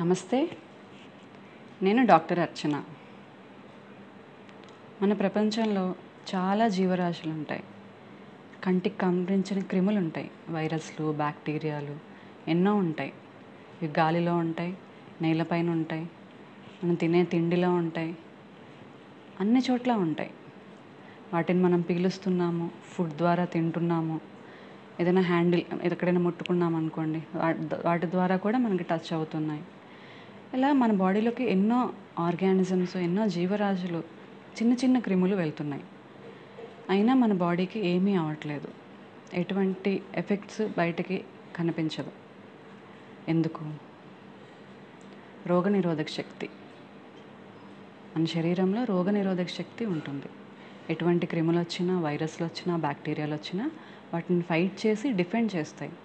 నమస్తే, నేను డాక్టర్ అర్చన. మన ప్రపంచంలో చాలా జీవరాశులు ఉంటాయి. కంటికి కనిపించని క్రిములు ఉంటాయి. వైరస్లు, బ్యాక్టీరియాలు ఎన్నో ఉంటాయి. ఇవి గాలిలో ఉంటాయి, నేలపైన ఉంటాయి, మనం తినే తిండిలో ఉంటాయి, అన్ని చోట్ల ఉంటాయి. వాటిని మనం పీలుస్తున్నాము, ఫుడ్ ద్వారా తింటున్నాము, ఏదైనా హ్యాండిల్ ఎక్కడైనా ముట్టుకున్నాం అనుకోండి, వాటి ద్వారా కూడా మనకి టచ్ అవుతున్నాయి. ఇలా మన బాడీలోకి ఎన్నో ఆర్గానిజమ్స్, ఎన్నో జీవరాశులు, చిన్న చిన్న క్రిములు వెళ్తున్నాయి. అయినా మన బాడీకి ఏమీ అవ్వట్లేదు. ఎటువంటి ఎఫెక్ట్స్ బయటకి కనిపించదు. ఎందుకు? రోగనిరోధక శక్తి. మన శరీరంలో రోగనిరోధక శక్తి ఉంటుంది. ఎటువంటి క్రిములు వచ్చినా, వైరస్లు వచ్చినా, బ్యాక్టీరియాలు వచ్చినా వాటిని ఫైట్ చేసి డిఫెండ్ చేస్తాయి.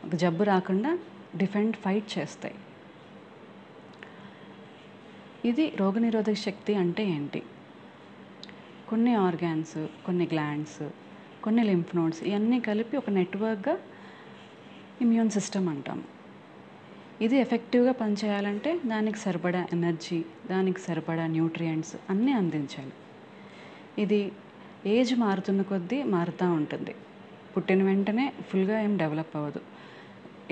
ఒక జబ్బు రాకుండా ఫైట్ చేస్తాయి. ఇది రోగనిరోధక శక్తి అంటే ఏంటి? కొన్ని ఆర్గాన్స్, కొన్ని గ్లాండ్స్, కొన్ని లింఫ్ నోడ్స్ ఇవన్నీ కలిపి ఒక నెట్వర్క్గా ఇమ్యూన్ సిస్టమ్ అంటాము. ఇది ఎఫెక్టివ్గా పనిచేయాలంటే దానికి సరిపడా ఎనర్జీ, దానికి సరిపడా న్యూట్రియంట్స్ అన్నీ అందించాలి. ఇది ఏజ్ మారుతున్న కొద్దీ మారుతూ ఉంటుంది. పుట్టిన వెంటనే ఫుల్గా ఏం డెవలప్ అవ్వదు.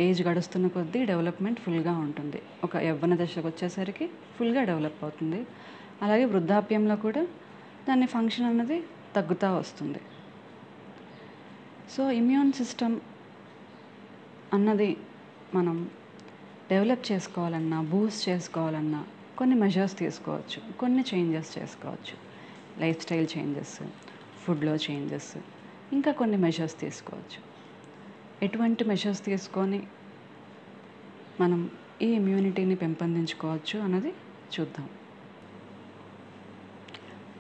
ఏజ్ గడుస్తున్న కొద్దీ డెవలప్మెంట్ ఫుల్గా ఉంటుంది. ఒక యవ్వన దశకు వచ్చేసరికి ఫుల్గా డెవలప్ అవుతుంది. అలాగే వృద్ధాప్యంలో కూడా దాని ఫంక్షన్ అన్నది తగ్గుతూ వస్తుంది. సో ఇమ్యూన్ సిస్టమ్ అన్నది మనం డెవలప్ చేసుకోవాలన్నా, బూస్ట్ చేసుకోవాలన్నా కొన్ని మెజర్స్ తీసుకోవచ్చు, కొన్ని చేంజెస్ చేసుకోవచ్చు. లైఫ్ స్టైల్ చేంజెస్, ఫుడ్లో చేంజెస్, ఇంకా కొన్ని మెజర్స్ తీసుకోవచ్చు. ఎటువంటి మెజర్స్ తీసుకొని మనం ఈ ఇమ్యూనిటీని పెంపొందించుకోవచ్చు అన్నది చూద్దాం.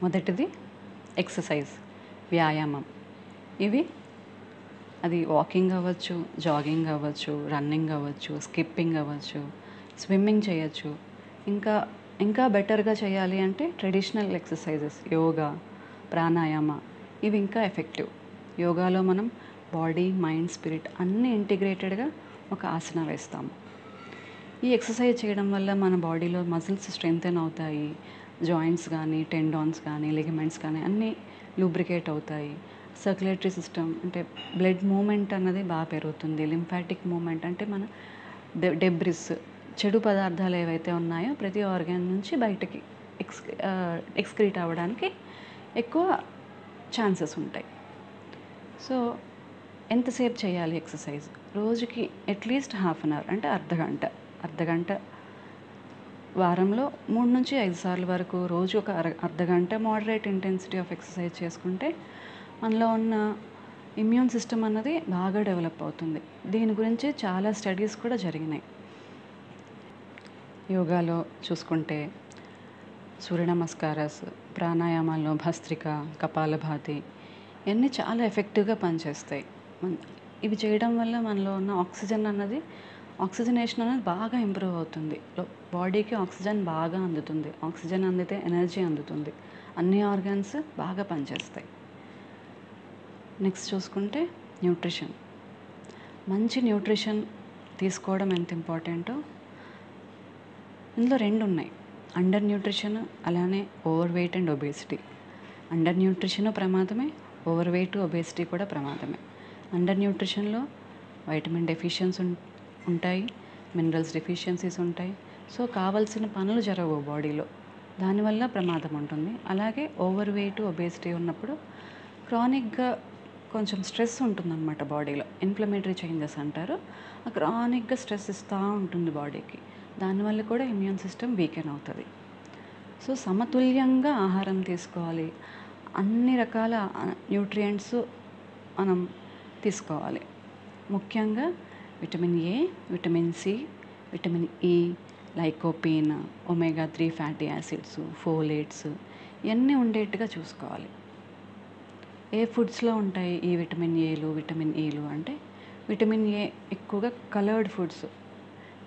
మొదటిది ఎక్సర్సైజ్, వ్యాయామం. అది వాకింగ్ అవ్వచ్చు, జాగింగ్ అవ్వచ్చు, రన్నింగ్ అవ్వచ్చు, స్కిప్పింగ్ అవ్వచ్చు, స్విమ్మింగ్ చేయొచ్చు. ఇంకా బెటర్గా చేయాలి అంటే ట్రెడిషనల్ ఎక్సర్సైజెస్, యోగా, ప్రాణాయామ, ఇవి ఇంకా ఎఫెక్టివ్. యోగాలో మనం బాడీ, మైండ్, స్పిరిట్ అన్నీ ఇంటిగ్రేటెడ్గా ఒక ఆసన వేస్తాము. ఈ ఎక్సర్సైజ్ చేయడం వల్ల మన బాడీలో మజిల్స్ స్ట్రెంగ్తెన్ అవుతాయి. జాయింట్స్ కానీ, టెండాన్స్ కానీ, లిగమెంట్స్ కానీ అన్నీ లూబ్రికేట్ అవుతాయి. సర్క్యులేటరీ సిస్టమ్ అంటే బ్లడ్ మూమెంట్ అన్నది బాగా పెరుగుతుంది. లింఫాటిక్ మూమెంట్ అంటే మన డెబ్రిస్, చెడు పదార్థాలు ఏవైతే ఉన్నాయో ప్రతి ఆర్గాన్ నుంచి బయటకి ఎక్స్క్రీట్ అవ్వడానికి ఎక్కువ ఛాన్సెస్ ఉంటాయి. సో ఎంతసేపు చేయాలి ఎక్సర్సైజ్? రోజుకి అట్లీస్ట్ హాఫ్ అన్ అవర్ అంటే అర్ధగంట. వారంలో 3 నుంచి 5 సార్లు వరకు రోజు ఒక అర్ధగంట మోడరేట్ ఇంటెన్సిటీ ఆఫ్ ఎక్సర్సైజ్ చేసుకుంటే మనలో ఉన్న ఇమ్యూన్ సిస్టమ్ అన్నది బాగా డెవలప్ అవుతుంది. దీని గురించి చాలా స్టడీస్ కూడా జరిగినాయి. యోగాలో చూసుకుంటే సూర్య నమస్కారాస్, ప్రాణాయామాల్లో భస్త్రిక, కపాలభాతి ఇవన్నీ చాలా ఎఫెక్టివ్గా పనిచేస్తాయి. ఇవి చేయడం వల్ల మనలో ఉన్న ఆక్సిజనేషన్ అనేది బాగా ఇంప్రూవ్ అవుతుంది. బాడీకి ఆక్సిజన్ బాగా అందుతుంది. ఆక్సిజన్ అందితే ఎనర్జీ అందుతుంది. అన్ని ఆర్గాన్స్ బాగా పనిచేస్తాయి. నెక్స్ట్ చూసుకుంటే న్యూట్రిషన్. మంచి న్యూట్రిషన్ తీసుకోవడం ఎంత ఇంపార్టెంటో ఇందులో 2 ఉన్నాయి. అండర్ న్యూట్రిషన్, అలానే over weight and obesity. Under nutrition ప్రమాదమే, ఓవర్ వెయిట్, ఒబేసిటీ కూడా ప్రమాదమే. అండర్ న్యూట్రిషన్లో వైటమిన్ డెఫిషియన్సీ ఉంటాయి, మినరల్స్ డెఫిషియన్సీస్ ఉంటాయి. సో కావాల్సిన పనులు జరగవు బాడీలో, దానివల్ల ప్రమాదం ఉంటుంది. అలాగే ఓవర్ వెయిట్, ఒబేసిటీ ఉన్నప్పుడు క్రానిక్గా కొంచెం స్ట్రెస్ ఉంటుందన్నమాట బాడీలో. ఇన్ఫ్లమేటరీ చేంజెస్ అంటారు. ఆ క్రానిక్గా స్ట్రెస్ ఇస్తూ ఉంటుంది బాడీకి. దానివల్ల కూడా ఇమ్యూన్ సిస్టమ్ వీకెన్ అవుతుంది. సో సమతుల్యంగా ఆహారం తీసుకోవాలి. అన్ని రకాల న్యూట్రియంట్స్ మనం తీసుకోవాలి. ముఖ్యంగా vitamin A, vitamin C, vitamin E, lycopene, omega 3 fatty acids, folates ఇవన్నీ ఉండేట్టుగా చూసుకోవాలి. ఏ ఫుడ్స్లో ఉంటాయి ఈ విటమిన్ ఏలు, విటమిన్ ఈలు అంటే విటమిన్ ఏ ఎక్కువగా coloured foods,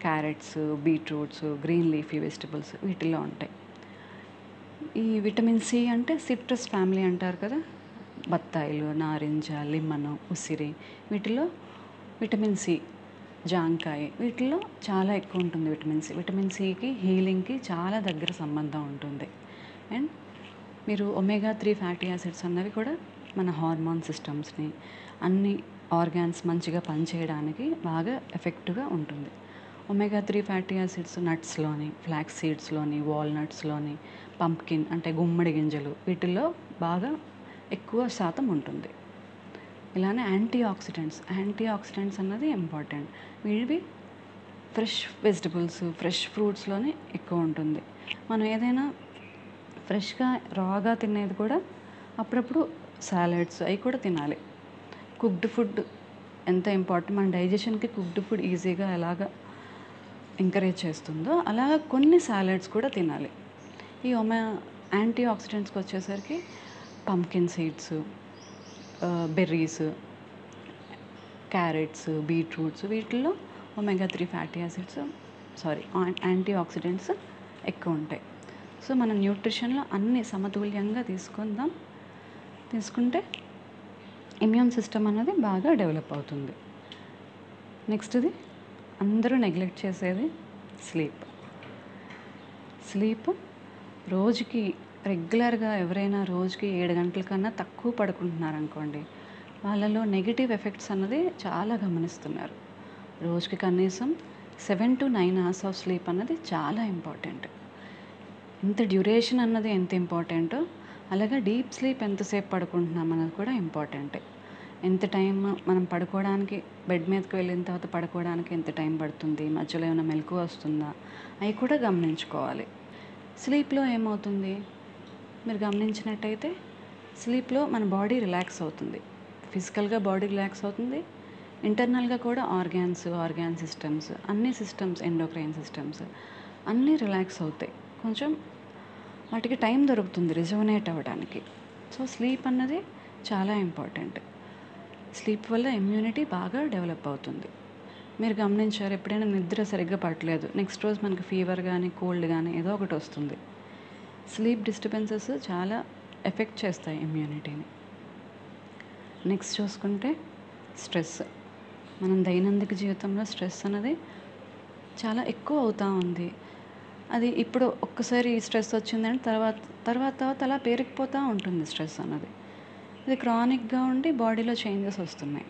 carrots, beetroots, green leafy vegetables వీటిల్లో ఉంటాయి. ఈ విటమిన్ సి అంటే సిట్రస్ ఫ్యామిలీ అంటారు కదా, బత్తాయిలు, నారింజ, లెమన్, ఉసిరి వీటిలో విటమిన్ సి జాంకాయ వీటిల్లో చాలా ఎక్కువ ఉంటుంది విటమిన్ సి. విటమిన్ సికి హీలింగ్కి చాలా దగ్గర సంబంధం ఉంటుంది. అండ్ మీరు ఒమేగా 3 ఫ్యాటీ యాసిడ్స్ అన్నవి కూడా మన హార్మోన్ సిస్టమ్స్ని, అన్ని ఆర్గాన్స్ మంచిగా పనిచేయడానికి బాగా ఎఫెక్టివ్గా ఉంటుంది. ఒమేగా 3 ఫ్యాటీ యాసిడ్స్ నట్స్లోని, ఫ్లాక్స్ సీడ్స్లోని, వాల్నట్స్లోని, పంప్కిన్ అంటే గుమ్మడి గింజలు వీటిల్లో బాగా ఎక్కువ శాతం ఉంటుంది. ఇలానే యాంటీ ఆక్సిడెంట్స్ అన్నది ఇంపార్టెంట్. వీటివి ఫ్రెష్ వెజిటబుల్స్, ఫ్రెష్ ఫ్రూట్స్లోనే ఎక్కువ ఉంటుంది. మనం ఏదైనా ఫ్రెష్గా రాగా తినేది కూడా అప్పుడప్పుడు సాలడ్స్ అవి కూడా తినాలి. కుక్డ్ ఫుడ్ ఎంత ఇంపార్టెంట్, మన డైజెషన్కి కుక్డ్ ఫుడ్ ఈజీగా ఎలాగ ఎంకరేజ్ చేస్తుందో అలాగా కొన్ని సాలడ్స్ కూడా తినాలి. ఈ యాంటీ ఆక్సిడెంట్స్కి వచ్చేసరికి pumpkin seeds, berries, carrots, beetroots వీటిల్లో omega 3 fatty acids antioxidants ఎక్కువ ఉంటాయి. సో మన న్యూట్రిషన్లో అన్ని సమతుల్యంగా తీసుకుంటే ఇమ్యూన్ సిస్టమ్ అనేది బాగా డెవలప్ అవుతుంది. నెక్స్ట్ది అందరూ నెగ్లెక్ట్ చేసేది స్లీప్. రోజుకి రెగ్యులర్గా ఎవరైనా రోజుకి 7 గంటల కన్నా తక్కువ పడుకుంటున్నారనుకోండి, వాళ్ళలో నెగిటివ్ ఎఫెక్ట్స్ అన్నది చాలా గమనిస్తున్నారు. రోజుకి కనీసం 7 to 9 hours ఆఫ్ స్లీప్ అన్నది చాలా ఇంపార్టెంట్. ఇంత డ్యూరేషన్ అన్నది ఎంత ఇంపార్టెంటో అలాగే డీప్ స్లీప్ ఎంతసేపు పడుకుంటున్నాం అన్నది కూడా ఇంపార్టెంటే. ఎంత టైం మనం పడుకోవడానికి, బెడ్ మీదకి వెళ్ళిన తర్వాత పడుకోవడానికి ఎంత టైం పడుతుంది, మధ్యలో ఏమైనా మెలకువ వస్తుందా అవి కూడా గమనించుకోవాలి. స్లీప్లో ఏమవుతుంది, మీరు గమనించినట్టయితే స్లీప్లో మన బాడీ రిలాక్స్ అవుతుంది. ఫిజికల్గా బాడీ రిలాక్స్ అవుతుంది, ఇంటర్నల్గా కూడా ఆర్గాన్ సిస్టమ్స్, అన్ని సిస్టమ్స్, ఎండోక్రైన్ సిస్టమ్స్ అన్నీ రిలాక్స్ అవుతాయి. కొంచెం వాటికి టైం దొరుకుతుంది రిజవనేట్ అవ్వడానికి. సో స్లీప్ అన్నది చాలా ఇంపార్టెంట్. స్లీప్ వల్ల ఇమ్యూనిటీ బాగా డెవలప్ అవుతుంది. మీరు గమనించారు, ఎప్పుడైనా నిద్ర సరిగ్గా పట్టలేదు, నెక్స్ట్ రోజు మనకి ఫీవర్ కానీ కోల్డ్ కానీ ఏదో ఒకటి వస్తుంది. స్లీప్ డిస్టర్బెన్సెస్ చాలా ఎఫెక్ట్ చేస్తాయి ఇమ్యూనిటీని. నెక్స్ట్ చూసుకుంటే స్ట్రెస్. మనం దైనందిక జీవితంలో స్ట్రెస్ అనేది చాలా ఎక్కువ అవుతూ ఉంది. అది ఇప్పుడు ఒక్కసారి ఈ స్ట్రెస్ వచ్చిందంటే తర్వాత అలా పేరుకుపోతూ ఉంటుంది స్ట్రెస్ అన్నది. ఇది క్రానిక్గా ఉండి బాడీలో చేంజెస్ వస్తున్నాయి.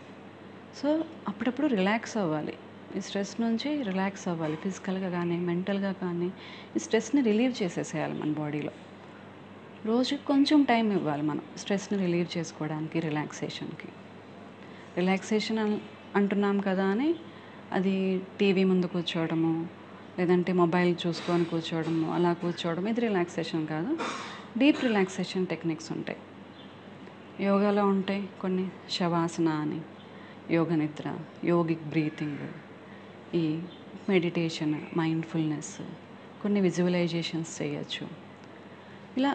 సో అప్పుడప్పుడు రిలాక్స్ అవ్వాలి, ఈ స్ట్రెస్ నుంచి రిలాక్స్ అవ్వాలి. ఫిజికల్గా కానీ మెంటల్గా కానీ ఈ స్ట్రెస్ని రిలీవ్ చేసేసేయాలి మన బాడీలో. రోజుకి కొంచెం టైం ఇవ్వాలి మనం స్ట్రెస్ని రిలీవ్ చేసుకోవడానికి, రిలాక్సేషన్ అంటున్నాం కదా అని అది టీవీ ముందు కూర్చోవడము, లేదంటే మొబైల్ చూసుకొని కూర్చోవడము, అలా కూర్చోవడం ఇది రిలాక్సేషన్ కాదు. డీప్ రిలాక్సేషన్ టెక్నిక్స్ ఉంటాయి, యోగాలో ఉంటాయి కొన్ని. శవాసన అని, యోగ నిద్ర, యోగిక్ బ్రీతింగ్, ఈ మెడిటేషన్, మైండ్ఫుల్నెస్, కొన్ని విజువలైజేషన్స్ చేయొచ్చు. ఇలా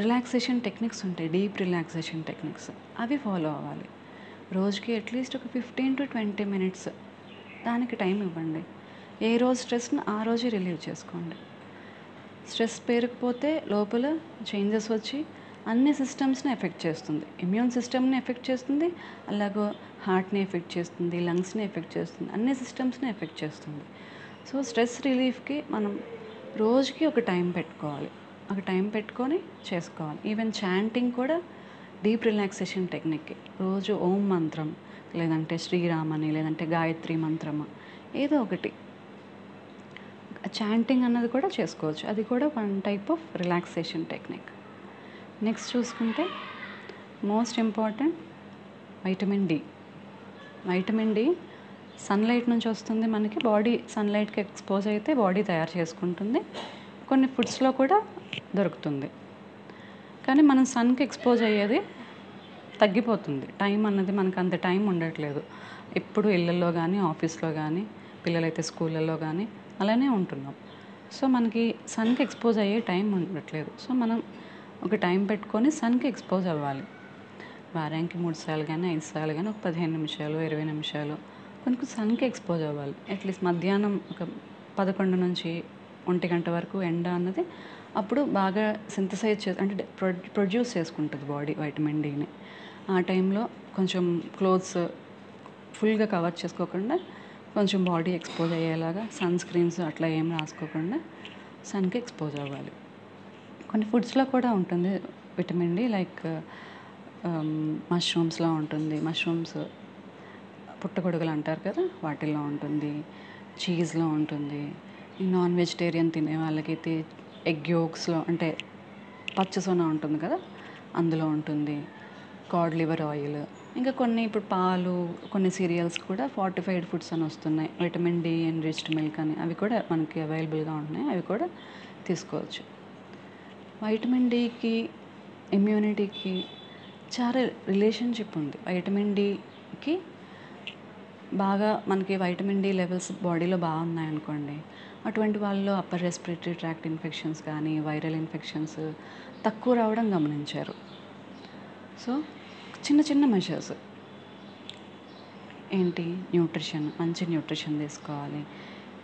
రిలాక్సేషన్ టెక్నిక్స్ ఉంటాయి, డీప్ రిలాక్సేషన్ టెక్నిక్స్. అవి ఫాలో అవ్వాలి. రోజుకి అట్లీస్ట్ ఒక 15 to 20 minutes దానికి టైం ఇవ్వండి. ఏ రోజు స్ట్రెస్ని ఆ రోజే రిలీవ్ చేసుకోండి. స్ట్రెస్ పేరుకుపోతే లోపల చేంజెస్ వచ్చి అన్ని సిస్టమ్స్ని ఎఫెక్ట్ చేస్తుంది. ఇమ్యూన్ సిస్టమ్ని ఎఫెక్ట్ చేస్తుంది, అలాగే హార్ట్ని ఎఫెక్ట్ చేస్తుంది, లంగ్స్ని ఎఫెక్ట్ చేస్తుంది, అన్ని సిస్టమ్స్ని ఎఫెక్ట్ చేస్తుంది. సో స్ట్రెస్ రిలీఫ్కి మనం రోజుకి ఒక టైం పెట్టుకోవాలి, ఒక టైం పెట్టుకొని చేసుకోవాలి. ఈవెన్ చాంటింగ్ కూడా డీప్ రిలాక్సేషన్ టెక్నిక్. రోజు ఓం మంత్రం, లేదంటే శ్రీరామని, లేదంటే గాయత్రి మంత్రము, ఏదో ఒకటి చాంటింగ్ అన్నది కూడా చేసుకోవచ్చు. అది కూడా one type of relaxation technique. Next చూసుకుంటే most important vitamin D. Sunlight నుంచి వస్తుంది మనకి. బాడీ సన్లైట్కి ఎక్స్పోజ్ అయితే బాడీ తయారు చేసుకుంటుంది, కొన్ని ఫుడ్స్లో కూడా దొరుకుతుంది. కానీ మనం సన్కి ఎక్స్పోజ్ అయ్యేది తగ్గిపోతుంది. టైం అన్నది మనకు అంత టైం ఉండట్లేదు. ఎప్పుడు ఇళ్ళల్లో కానీ ఆఫీస్లో కానీ పిల్లలైతే స్కూళ్ళల్లో కానీ అలానే ఉంటున్నాం. సో మనకి సన్కి ఎక్స్పోజ్ అయ్యే టైం ఉండట్లేదు. సో మనం ఒక టైం పెట్టుకొని సన్కి ఎక్స్పోజ్ అవ్వాలి. వారానికి 3 సార్లు కానీ 5 సార్లు కానీ ఒక 15 నిమిషాలు 20 నిమిషాలు కొన్ని సన్కి ఎక్స్పోజ్ అవ్వాలి. అట్లీస్ట్ మధ్యాహ్నం ఒక 11 నుంచి 1 గంట వరకు ఎండ అన్నది అప్పుడు బాగా సింథసైజ్ అంటే ప్రొడ్యూస్ చేసుకుంటుంది బాడీ వైటమిన్ డిని. ఆ టైంలో కొంచెం క్లోత్స్ ఫుల్గా కవర్ చేసుకోకుండా కొంచెం బాడీ ఎక్స్పోజ్ అయ్యేలాగా సన్ స్క్రీన్స్ అట్లా ఏం రాసుకోకుండా సన్కి ఎక్స్పోజ్ అవ్వాలి. కొన్ని ఫుడ్స్లో కూడా ఉంటుంది విటమిన్ డి, లైక్ మష్రూమ్స్లో ఉంటుంది. మష్రూమ్స్ పుట్టగొడుగులు అంటారు కదా, వాటిల్లో ఉంటుంది. చీజ్లో ఉంటుంది. ఈ నాన్ వెజిటేరియన్ తినే వాళ్ళకైతే ఎగ్ యోక్స్లో, అంటే పచ్చసొన ఉంటుంది కదా, అందులో ఉంటుంది. కాడ్ లివర్ ఆయిల్, ఇంకా కొన్ని ఇప్పుడు పాలు, కొన్ని సీరియల్స్ కూడా ఫార్టిఫైడ్ ఫుడ్స్ అని వస్తున్నాయి. విటమిన్ డి ఎన్రిచ్డ్ మిల్క్ అని, అవి కూడా మనకి అవైలబుల్గా ఉన్నాయి. అవి కూడా తీసుకోవచ్చు. వైటమిన్ డికి ఇమ్యూనిటీకి చాలా రిలేషన్షిప్ ఉంది. వైటమిన్ డికి బాగా మనకి వైటమిన్ డి లెవెల్స్ బాడీలో బాగున్నాయనుకోండి, అటువంటి వాళ్ళలో అప్పర్ రెస్పిరేటరీ ట్రాక్ట్ ఇన్ఫెక్షన్స్ కానీ వైరల్ ఇన్ఫెక్షన్స్ తక్కువ రావడం గమనించారు. సో చిన్న చిన్న మెషర్స్ ఏంటి, న్యూట్రిషన్, మంచి న్యూట్రిషన్ తీసుకోవాలి,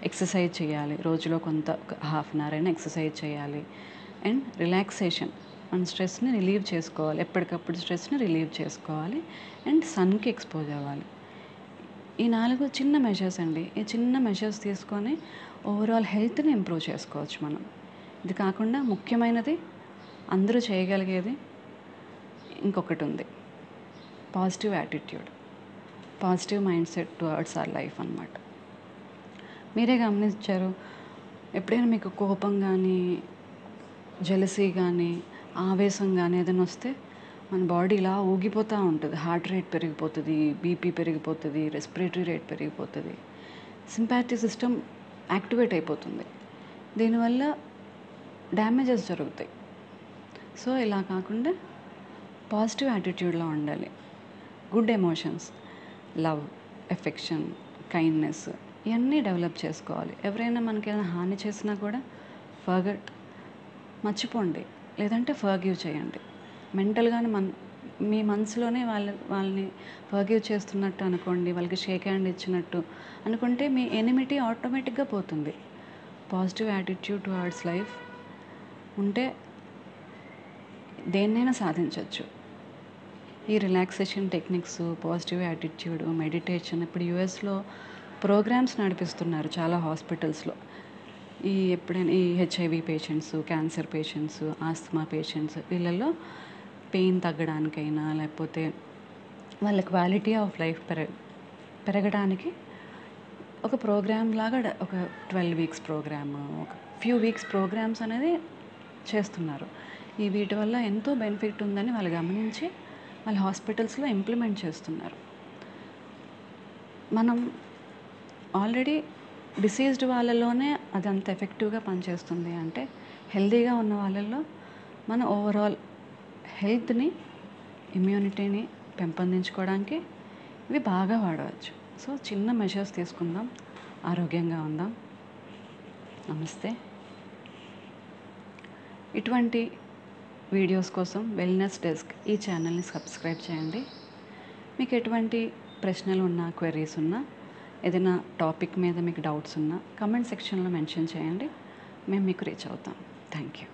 ఎక్సర్సైజ్ చేయాలి, రోజులో కొంత హాఫ్ అన్ అవర్ అయినా ఎక్సర్సైజ్ చేయాలి, అండ్ రిలాక్సేషన్, మన స్ట్రెస్ని రిలీవ్ చేసుకోవాలి, ఎప్పటికప్పుడు స్ట్రెస్ని రిలీవ్ చేసుకోవాలి, అండ్ సన్కి ఎక్స్పోజ్ అవ్వాలి. ఈ 4 చిన్న మెషర్స్ అండి. ఈ చిన్న మెషర్స్ తీసుకొని ఓవరాల్ హెల్త్ని ఇంప్రూవ్ చేసుకోవచ్చు మనం. ఇది కాకుండా ముఖ్యమైనది, అందరూ చేయగలిగేది ఇంకొకటి ఉంది, positive attitude, positive mind set towards our life అన్నమాట. మీరే గమనించారు, ఎప్పుడైనా మీకు కోపం కానీ, జెలసీ కానీ, ఆవేశం కానీ ఏదైనా వస్తే మన బాడీ ఇలా ఊగిపోతూ ఉంటుంది. హార్ట్ రేట్ పెరిగిపోతుంది, బీపీ పెరిగిపోతుంది, రెస్పిరేటరీ రేట్ పెరిగిపోతుంది, సింపాథీ సిస్టమ్ యాక్టివేట్ అయిపోతుంది. దీనివల్ల డ్యామేజెస్ జరుగుతాయి. సో ఇలా కాకుండా పాజిటివ్ యాటిట్యూడ్లో ఉండాలి. Good emotions, love, affection, kindness, ఇవన్నీ డెవలప్ చేసుకోవాలి. ఎవరైనా మనకి ఏదైనా హాని చేసినా కూడా ఫర్గెట్, మర్చిపోండి, లేదంటే ఫర్గివ్ చేయండి. మెంటల్గానే మీ మనసులోనే వాళ్ళని ఫర్గివ్ చేస్తున్నట్టు అనుకోండి, వాళ్ళకి షేక్ హ్యాండ్ ఇచ్చినట్టు అనుకుంటే మీ ఎనిమిటీ ఆటోమేటిక్గా పోతుంది. పాజిటివ్ యాటిట్యూడ్ టువర్డ్స్ లైఫ్ ఉంటే దేన్నైనా సాధించవచ్చు. ఈ relaxation techniques, positive attitude, meditation, ఇప్పుడు యూఎస్లో ప్రోగ్రామ్స్ నడిపిస్తున్నారు చాలా హాస్పిటల్స్లో. ఎప్పుడైనా ఈ HIV patients, cancer patients, asthma patients, వీళ్ళల్లో పెయిన్ తగ్గడానికైనా లేకపోతే వాళ్ళ క్వాలిటీ ఆఫ్ లైఫ్ పెరగడానికి ఒక ప్రోగ్రామ్ లాగా ఒక 12 వీక్స్ ప్రోగ్రామ్, ఒక ఫ్యూ వీక్స్ ప్రోగ్రామ్స్ అనేది చేస్తున్నారు. వీటి వల్ల ఎంతో బెనిఫిట్ ఉందని వాళ్ళు గమనించి వాళ్ళ హాస్పిటల్స్లో ఇంప్లిమెంట్ చేస్తున్నారు. మనం ఆల్రెడీ డిసీజ్డ్ వాళ్ళలోనే అది అంత ఎఫెక్టివ్గా పనిచేస్తుంది అంటే, హెల్తీగా ఉన్న వాళ్ళల్లో మన ఓవరాల్ హెల్త్ని, ఇమ్యూనిటీని పెంపొందించుకోవడానికి ఇవి బాగా వాడవచ్చు. సో చిన్న మెషర్స్ తీసుకుందాం, ఆరోగ్యంగా ఉందాం. నమస్తే. ఇటువంటి వీడియోస్ కోసం వెల్నెస్ డెస్క్ ఈ ఛానల్ని సబ్స్క్రైబ్ చేయండి. మీకు ఎటువంటి ప్రశ్నలు ఉన్నా, క్వెరీస్ ఉన్నా, ఏదైనా టాపిక్ మీద మీకు డౌట్స్ ఉన్నా కమెంట్ సెక్షన్లో మెన్షన్ చేయండి. మేము మీకు రీచ్ అవుతాం. Thank you.